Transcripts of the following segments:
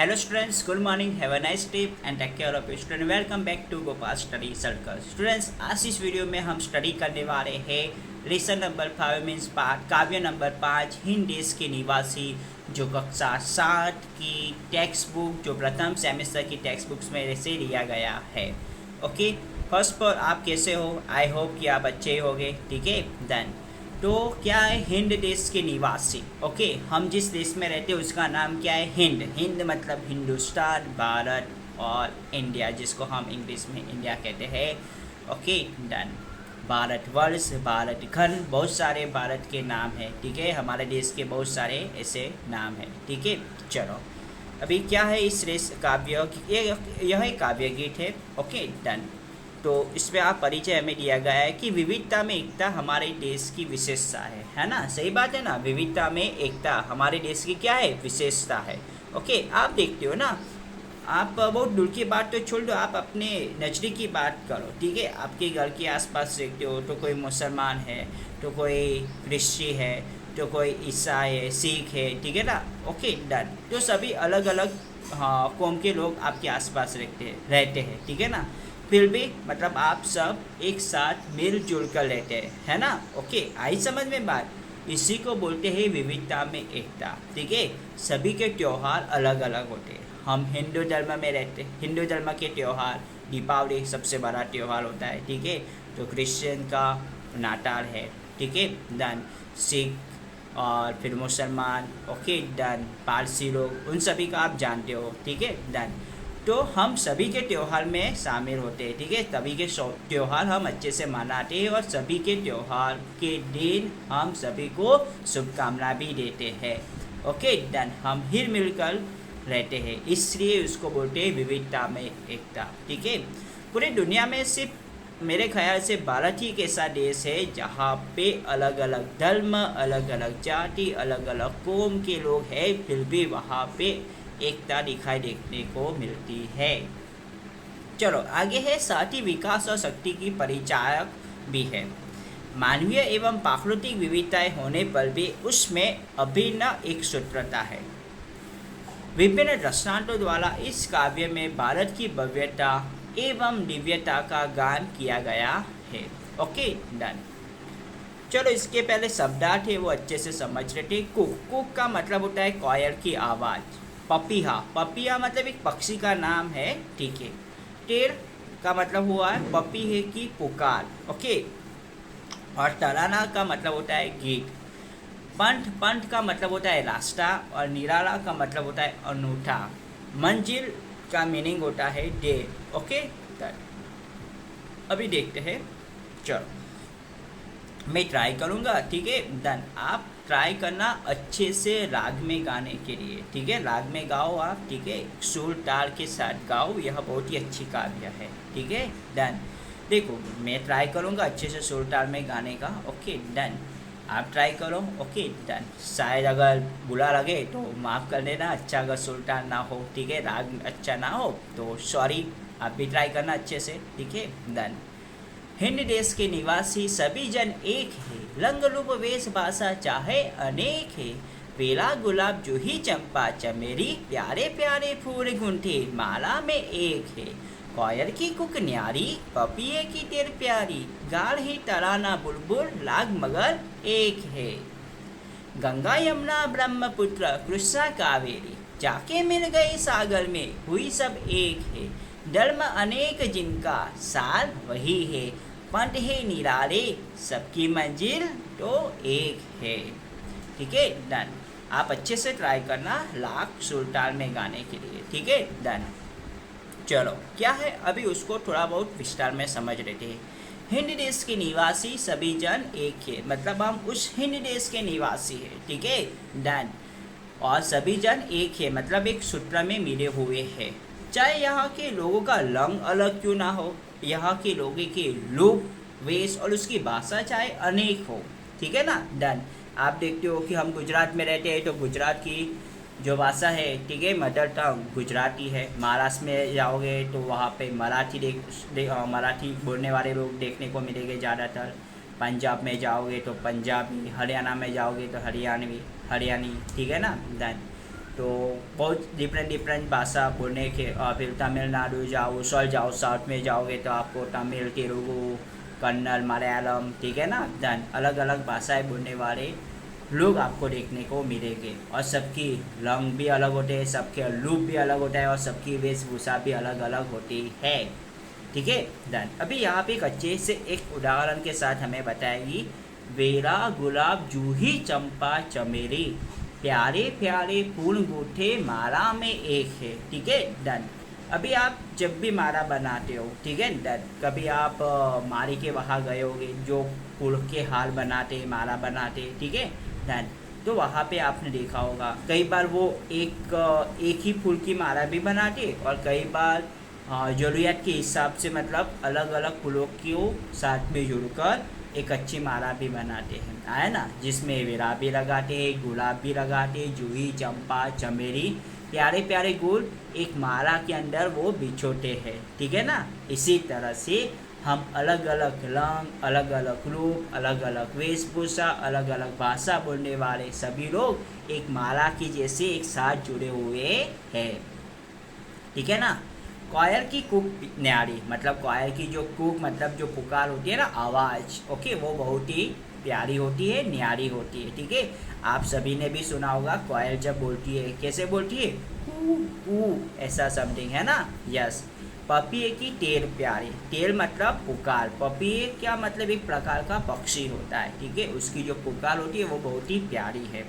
Hello students, good morning, have a nice day and take care of your student. Welcome back to Gopal Study Circle. Students, आज इस video में हम study करने वाले हैं lesson number 5 means part काव्य number 5 Hind देश के निवासी, जो कक्षा 7 की टेक्स्ट बुक, जो प्रथम सेमेस्टर की टेक्स्ट बुक्स में से लिया गया है। ओके, फर्स्ट पर आप कैसे हो? आई होप कि आप अच्छे होंगे। ठीक है, देन तो क्या है हिंद देश के निवासी। ओके, हम जिस देश में रहते हैं उसका नाम क्या है? हिंद। हिंद मतलब हिंदुस्तान, भारत और इंडिया, जिसको हम इंग्लिश में इंडिया कहते हैं। Okay done. भारतवर्ष, भारत खंड, बहुत सारे भारत के नाम हैं। ठीक है, हमारे देश के बहुत सारे ऐसे नाम हैं। ठीक है, चलो अभी क्या है इस रेस काव्य, यह एक काव्य गीत है। Okay done. तो इसमें आप परिचय हमें दिया गया है कि विविधता में एकता हमारे देश की विशेषता है ना? सही बात है ना? विविधता में एकता हमारे देश की क्या है? विशेषता है। ओके, आप देखते हो ना, आप बहुत दूर की बात तो छोड़ दो, आप अपने नजदीक की बात करो। ठीक है, आपके घर के आसपास देखते हो तो कोई मुसलमान है, तो कोई क्रिश्चियन है, तो कोई ईसाई है, सिख है। ठीक है ना? Okay done. तो सभी अलग अलग कौम के लोग आपके आसपास रहते हैं। ठीक है ना? फिर भी मतलब आप सब एक साथ मिलजुल कर रहते हैं, है ना? ओके, आई समझ में बात? इसी को बोलते हैं विविधता में एकता। ठीक है, सभी के त्यौहार अलग अलग होते हैं। हम हिंदू धर्म में रहते हैं, हिंदू धर्म के त्यौहार दीपावली सबसे बड़ा त्यौहार होता है। ठीक है, तो क्रिश्चियन का नाताल है। ठीक है डन। सिख और फिर मुसलमान, ओके डन, पारसी लोग, उन सभी का आप जानते हो। ठीक है डन। तो हम सभी के त्यौहार में शामिल होते हैं। ठीक है, सभी के त्यौहार हम अच्छे से मनाते हैं और सभी के त्यौहार के दिन हम सभी को शुभकामना भी देते हैं। Okay done. हम हिल मिलकर रहते हैं, इसलिए उसको बोलते हैं विविधता में एकता। ठीक है, पूरी दुनिया में सिर्फ मेरे ख्याल से भारत ही एक ऐसा देश है जहाँ पे अलग अलग धर्म, अलग अलग जाति, अलग अलग कौम के लोग हैं, फिर भी वहाँ पे एकता दिखाई देखने को मिलती है। चलो आगे है, साथ ही विकास और शक्ति की परिचायक भी है। मानवीय एवं प्राकृतिक विविधताएं होने पर भी उसमें अभिन्न एक सूत्रता है। विभिन्न दृष्टांतों द्वारा इस काव्य में भारत की भव्यता एवं दिव्यता का गान किया गया है। Okay done. चलो इसके पहले शब्दार्थ है वो अच्छे से समझ रहे थे। कुक, कुक का मतलब होता है कोयल की आवाज़। पपीहा, पपीहा मतलब एक पक्षी का नाम है। ठीक है। टेर का मतलब हुआ है पपीहे की पुकार। ओके, और तराना का मतलब होता है गीत। पंथ, पंथ का मतलब होता है रास्ता, और निराला का मतलब होता है अनूठा। मंजिल का मीनिंग होता है डे। ओके अभी देखते हैं। चलो मैं ट्राई करूँगा। ठीक है डन। आप ट्राई करना अच्छे से राग में गाने के लिए। ठीक है, राग में गाओ आप। ठीक है, सुर ताल के साथ गाओ, यह बहुत ही अच्छी काव्य है। ठीक है डन। देखो मैं ट्राई करूँगा अच्छे से सुर ताल में गाने का। ओके डन, आप ट्राई करो। Okay done. शायद अगर बुरा लगे तो माफ़ कर देना, अच्छा अगर सुर ताल ना हो, ठीक है, राग अच्छा ना हो तो सॉरी। आप भी ट्राई करना अच्छे से। ठीक है डन। हिंद देश के निवासी सभी जन एक है, रंग रूप वेश भाषा चाहे अनेक है। बेला गुलाब जूही चंपा चमेली, प्यारे प्यारे फूल गुंथे माला में एक है। कोयल की कुक न्यारी, पपीहे की टेर प्यारी, गाढ़ ही तराना बुलबुल लाग मगर एक है। गंगा यमुना ब्रह्मपुत्र कृष्णा कावेरी, जाके मिल गए सागर में हुई सब एक है। धर्म अनेक जिनका सार वही है, पंथ है निराले सबकी मंजिल तो एक है। ठीक है डन। आप अच्छे से ट्राई करना लाख सुरताल में गाने के लिए। ठीक है डन। चलो क्या है अभी उसको थोड़ा बहुत विस्तार में समझ लेते हैं। हिंद देश के निवासी सभी जन एक है, मतलब हम उस हिंद देश के निवासी हैं। ठीक है डन। और सभी जन एक है मतलब एक सूत्र में मिले हुए हैं। चाहे यहाँ के लोगों का रंग अलग क्यों ना हो, यहाँ के लोगों के रूप, वेश और उसकी भाषा चाहे अनेक हो। ठीक है ना डन। आप देखते हो कि हम गुजरात में रहते हैं तो गुजरात की जो भाषा है, ठीक है, मदर टंग गुजराती है। महाराष्ट्र में जाओगे तो वहाँ पे मराठी बोलने वाले लोग देखने को मिलेंगे ज़्यादातर। पंजाब में जाओगे तो पंजाबी, हरियाणा में जाओगे तो हरियाणवी, ठीक है ना डन। तो बहुत डिफरेंट भाषा बोलने के फिर तमिलनाडु जाओ साउथ में जाओगे तो आपको तमिल, तेलुगु, कन्नड़, मलयालम, ठीक है ना, देन अलग अलग भाषाएं बोलने वाले लोग आपको देखने को मिलेंगे। और सबकी रंग भी अलग होते हैं, सबके लुक भी अलग होता है और सबकी वेशभूषा भी अलग अलग होती है, ठीक है। डन। अभी यहाँ पे एक अच्छे से एक उदाहरण के साथ हमें बताएगी, वेरा गुलाब जूही चंपा चमेली, प्यारे प्यारे फूल गूथे माला में एक है, ठीक है। डन। अभी आप जब भी माला बनाते हो, ठीक है, डन, कभी आप मारी के वहाँ गए होगे जो फूल के हार बनाते, माला बनाते, ठीक है, डन। तो वहाँ पे आपने देखा होगा कई बार वो एक ही फूल की माला भी बनाते और कई बार ज़रूरत के हिसाब से मतलब अलग अलग फूलों को साथ में जुड़कर एक अच्छी माला भी बनाते हैं, है ना, जिसमें वेरा भी लगाते हैं, गुलाब भी लगाते हैं, जूही, चंपा, चमेली, प्यारे प्यारे गुल एक माला के अंदर वो बिछोते हैं, ठीक है ना। इसी तरह से हम अलग अलग रंग, अलग अलग रूप, अलग अलग वेशभूषा, अलग अलग भाषा बोलने वाले सभी लोग एक माला की जैसे एक साथ जुड़े हुए हैं, ठीक है ना। कोयल की कूक न्यारी, मतलब कोयल की जो कूक मतलब जो पुकार होती है ना, आवाज़, ओके, वो बहुत ही प्यारी होती है, न्यारी होती है, ठीक है। आप सभी ने भी सुना होगा कोयल जब बोलती है कैसे बोलती है, कू कू, ऐसा समथिंग, है ना, यस। पपीए की टेर प्यारी, टेर मतलब पुकार, पपीए क्या मतलब एक प्रकार का पक्षी होता है, ठीक है, उसकी जो पुकार होती है वो बहुत ही प्यारी है।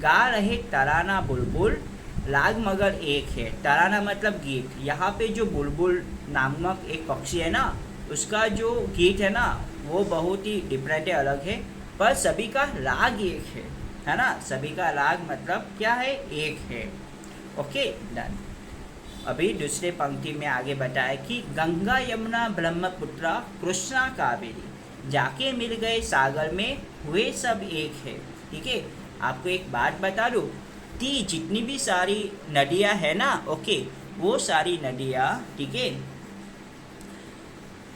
गा रहे तराना बुलबुल, लाग मगर एक है, तराना मतलब गीत, यहाँ पे जो बुलबुल नामक एक पक्षी है ना, उसका जो गीत है ना वो बहुत ही डिफरेंट है, अलग है, पर सभी का लाग एक है ना, सभी का लाग मतलब क्या है, एक है, ओके, डन। अभी दूसरे पंक्ति में आगे बताया कि गंगा यमुना ब्रह्मपुत्र कृष्णा कावेरी, जाके मिल गए सागर में हुए सब एक है, ठीक है। आपको एक बात बता दूँ, जितनी भी सारी नदियाँ है ना, ओके, वो सारी नदियाँ, ठीक है,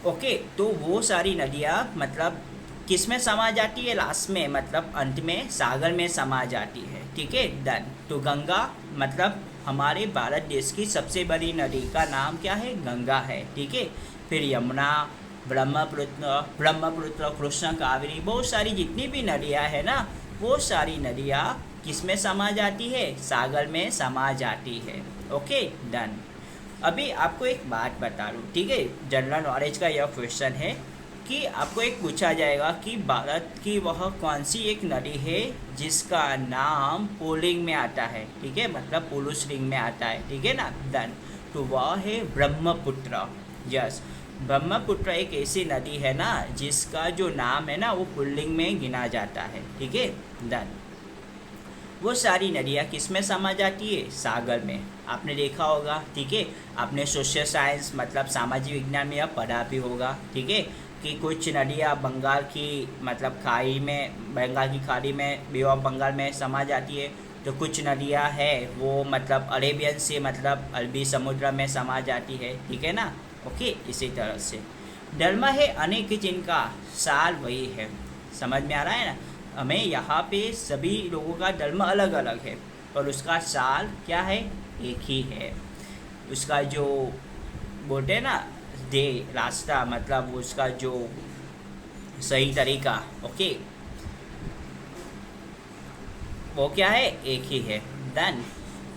ओके, तो वो सारी नदियाँ मतलब किस में समा जाती है, लास्ट में मतलब अंत में सागर में समा जाती है, ठीक है, डन। तो गंगा मतलब हमारे भारत देश की सबसे बड़ी नदी का नाम क्या है, गंगा है, ठीक है। फिर यमुना, ब्रह्मपुत्र, कृष्ण, कावेरी, बहुत सारी जितनी भी नदियाँ है ना, वो सारी नदियाँ किस में समा जाती है, सागर में समा जाती है, ओके, डन। अभी आपको एक बात बता दूँ, ठीक है, जनरल नॉलेज का यह क्वेश्चन है कि आपको एक पूछा जाएगा कि भारत की वह कौन सी एक नदी है जिसका नाम पुल्लिंग में आता है, ठीक है, मतलब पुरुष लिंग में आता है, ठीक है ना, डन। तो वह है ब्रह्मपुत्र, यस, ब्रह्मपुत्र एक ऐसी नदी है ना जिसका जो नाम है ना वो पुल्लिंग में गिना जाता है, ठीक है, डन। वो सारी नदियाँ किस में समा जाती है, सागर में, आपने देखा होगा, ठीक है, आपने सोशल साइंस मतलब सामाजिक विज्ञान में यह पढ़ा भी होगा, ठीक है, कि कुछ नदियाँ बंगाल की मतलब खाड़ी में, बंगाल की खाड़ी में, बे ऑफ बंगाल में समा जाती है, तो कुछ नदियाँ है वो मतलब अरेबियन से मतलब अरबी समुद्र में समा जाती है, ठीक है ना, ओके। इसी तरह से धर्म है अनेक जिनका सार वही है, समझ में आ रहा है ना, हमें यहाँ पे सभी लोगों का धर्म अलग अलग है पर उसका सार क्या है, एक ही है। उसका जो बोलते हैं ना दे रास्ता मतलब उसका जो सही तरीका, ओके, वो क्या है, एक ही है, डन।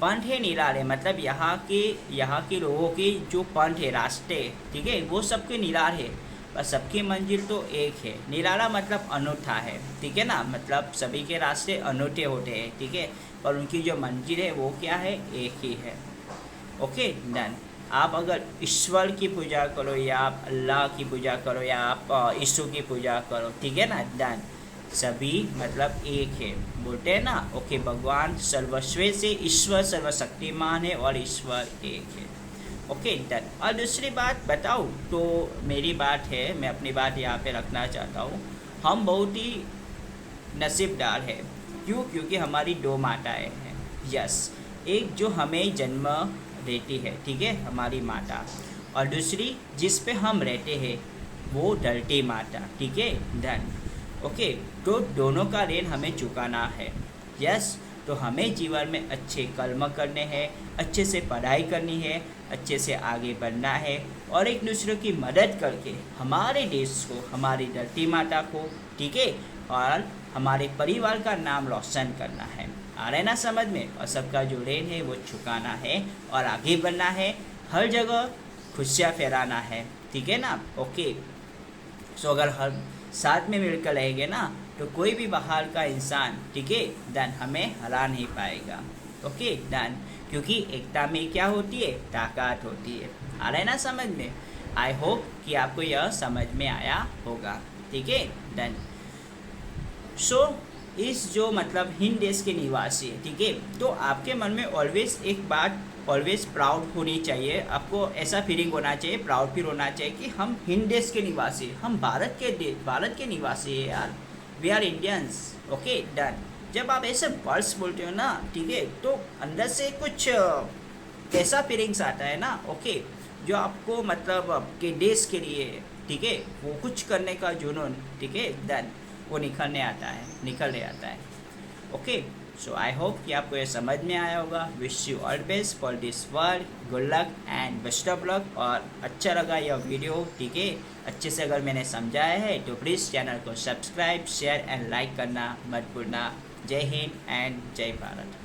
पंथ है निराले, मतलब यहाँ के लोगों की जो पंथ है, रास्ते, ठीक है, वो सबके निराल है पर सबकी मंजिल तो एक है। निराला मतलब अनूठा है, ठीक है ना, मतलब सभी के रास्ते अनूठे होते हैं, ठीक है, पर उनकी जो मंजिल है वो क्या है, एक ही है, ओके, डन। आप अगर ईश्वर की पूजा करो या आप अल्लाह की पूजा करो या आप यीशु की पूजा करो, ठीक है ना, डन, सभी मतलब एक है, बोलते हैं ना, ओके, भगवान सर्वस्व से ईश्वर सर्वशक्तिमान है और ईश्वर एक है, ओके, डन। और दूसरी बात बताऊँ तो मेरी बात है, मैं अपनी बात यहाँ पे रखना चाहता हूँ, हम बहुत ही नसीबदार है, क्यों, क्योंकि हमारी दो माताएं हैं, यस, एक जो हमें जन्म देती है, ठीक है, हमारी माता, और दूसरी जिस पे हम रहते हैं वो धरती माता, ठीक है, डन, ओके। तो दोनों का ऋण हमें चुकाना है, यस। तो हमें जीवन में अच्छे कर्म करने हैं, अच्छे से पढ़ाई करनी है, अच्छे से आगे बढ़ना है और एक दूसरे की मदद करके हमारे देश को, हमारी धरती माता को, ठीक है, और हमारे परिवार का नाम रोशन करना है। आ रहे ना समझ में? और सबका जो ऋण है वो चुकाना है और आगे बढ़ना है, हर जगह खुशियाँ फैलाना है, ठीक है ना? ओके, सो अगर हर साथ में मिलकर रहेंगे ना तो कोई भी बाहर का इंसान, ठीक है, देन हमें हरा नहीं पाएगा। ओके डन, क्योंकि एकता में क्या होती है? ताकत होती है। आ रहा है ना समझ में? आई होप कि आपको यह समझ में आया होगा, ठीक है, डन। सो इस जो मतलब हिंद देश के निवासी है, ठीक है, तो आपके मन में ऑलवेज एक बात ऑलवेज प्राउड होनी चाहिए, आपको ऐसा फीलिंग होना चाहिए, प्राउड फील होना चाहिए कि हम हिंद देश के निवासी, हम भारत के निवासी है यार, we are Indians. Okay done. जब आप ऐसे वर्ड्स बोलते हो ना, ठीक है, तो अंदर से कुछ ऐसा फीलिंग्स आता है ना, ओके, जो आपको मतलब आपके देश के लिए, ठीक है, वो कुछ करने का जुनून, ठीक है, डन, वो निकल आता है। ओके, सो आई होप कि आपको ये समझ में आया होगा। Wish you all best for this world, good luck and best of luck. और अच्छा लगा यह वीडियो, ठीक है, अच्छे से अगर मैंने समझाया है तो प्लीज़ चैनल को सब्सक्राइब, शेयर एंड लाइक करना मत भूलना। जय हिंद एंड जय भारत।